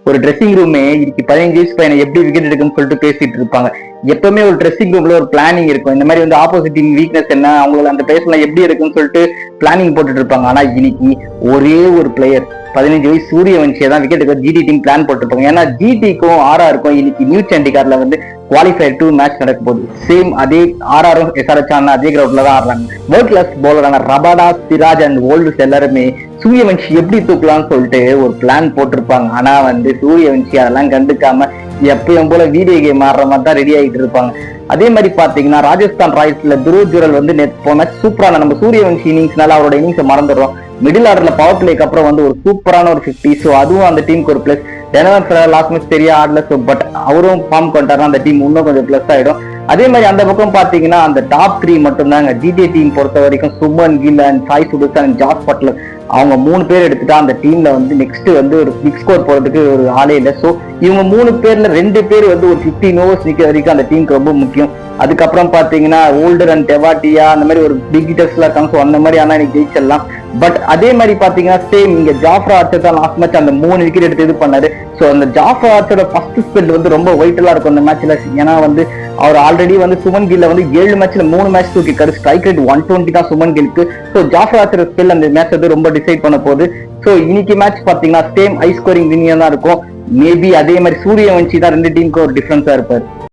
ஒரு ட்ரெஸ்ஸிங் ரூமே இன்னைக்கு 15 வயசு பையனை எப்படி விக்கெட் எடுக்குன்னு சொல்லிட்டு பேசிட்டு இருப்பாங்க. எப்பவுமே ஒரு ட்ரெஸ்ஸிங் ரூம்ல ஒரு பிளானிங் இருக்கும். இந்த மாதிரி வந்து ஆப்போசிட் டீம் வீக்னஸ் என்ன, அவங்களோட அந்த பேசலாம் எப்படி இருக்குன்னு சொல்லிட்டு பிளானிங் போட்டுட்டு இருப்பாங்க. ஆனா இன்னைக்கு ஒரே ஒரு பிளேயர் 15 வயசு சூரியவன்ஷியை தான் விக்கெட் எடுக்க ஜிடி டீம் பிளான் போட்டுருப்பாங்க. ஏன்னா ஜிடிக்கும் ஆர்ஆருக்கும் இன்னைக்கு நியூ சண்டிகார்ல வந்து குவாலிஃபயர் 2 மேட்ச் நடக்க போகுது. சேம் அதே ஆர்ஆரும் எஸ்ஆர்எச் அதே கிரவுண்ட்ல தான் ஆடுறாங்க. வேர்ல்ட் கிளாஸ் பவுலரான ரபாடா, சிராஜ் அண்ட் ஓல்ட்ஸ் எல்லாருமே சூரியவன்ஷி எப்படி தூக்கலாம்னு சொல்லிட்டு ஒரு பிளான் போட்டிருப்பாங்க. ஆனா வந்து சூரியவன்ஷி அதெல்லாம் கண்டுக்காம எப்பயும் போல வீடியோ கேம் ஆடுற மாதிரி தான் ரெடி ஆகிட்டு இருப்பாங்க. அதே மாதிரி பாத்தீங்கன்னா ராஜஸ்தான் ராயல்ஸ்ல துருவ் ஜுரல் வந்து மேட்ச் சூப்பரான நம்ம சூரியவன்ஷி இன்னிங்ஸ்னால அவரோட இன்னிங்ஸை மறந்துடுறோம். மிடில் ஆர்டர்ல பவர் பிளேக்கு அப்புறம் வந்து ஒரு சூப்பரான ஒரு 50. ஸோ அதுவும் அந்த டீமுக்கு ஒரு பிளஸ். டெனவர் லாஸ்ட் மேட்ச் பெரிய ஆடல, ஸோ பட் அவரும் ஃபார்ம் கொண்டாருன்னா அந்த டீம் இன்னும் கொஞ்சம் பிளஸ் ஆயிடும். அதே மாதிரி அந்த பக்கம் பாத்தீங்கன்னா அந்த டாப் 3 மட்டும் தாங்க ஜிடி டீம் பொறுத்த வரைக்கும். Shubman Gill and Sai Sudharsan, Jos Buttler, அவங்க 3 பேர் எடுத்துட்டா அந்த டீம்ல வந்து நெக்ஸ்ட் வந்து ஒரு பிக் ஸ்கோர் போறதுக்கு ஒரு ஆளே இல்லை. ஸோ இவங்க 3 பேர்ல 2 பேர் வந்து ஒரு 15 ஓவர்ஸ் நிக்க வரைக்கும் அந்த டீமுக்கு ரொம்ப முக்கியம். அதுக்கப்புறம் பாத்தீங்கன்னா ஓல்டர் அண்ட் டெவாட்டியா அந்த மாதிரி ஒரு பிக் ஹிட்டர்ஸ்லாம் இருக்காங்க. ஸோ அந்த மாதிரி ஆனா இன்னைக்கு ஜெயிச்சிடலாம். பட் அதே மாதிரி பாத்தீங்கன்னா சேம் இங்க ஜாஃப்ரா ஆர்ச்சர் தான் லாஸ்ட் மேட்ச் அந்த 3 விக்கெட் எடுத்து இது பண்ணாரு. ஸோ அந்த ஜாஃப்ரா ஆர்ச்சரோட ஃபர்ஸ்ட் ஸ்பெல் வந்து ரொம்ப வைட்டலா இருக்கும் அந்த மேட்ச்ல. ஏன்னா வந்து அவர் ஆல்ரெடி வந்து சுமன் கில்ல வந்து 7 மேட்ச்ல 3 மேட்ச் தூக்கிக்காரு. ஸ்ட்ரைக் ரேட் 120 தான் சுமன் கில்க்கு. ஸோ ஜாஃப்ரா ஆர்ச்சர் ஸ்பெல் அந்த மேட்ச் வந்து ரொம்ப டிசைட் பண்ண போகுது. ஸோ இன்னைக்கு மேட்ச் பாத்தீங்கன்னா சேம் ஹை ஸ்கோரிங் வின்னியா தான் இருக்கும். மேபி அதே மாதிரி சூரியவன்ஷி தான் 2 டீமுக்கும் ஒரு டிஃபரன்ஸா இருப்பாரு.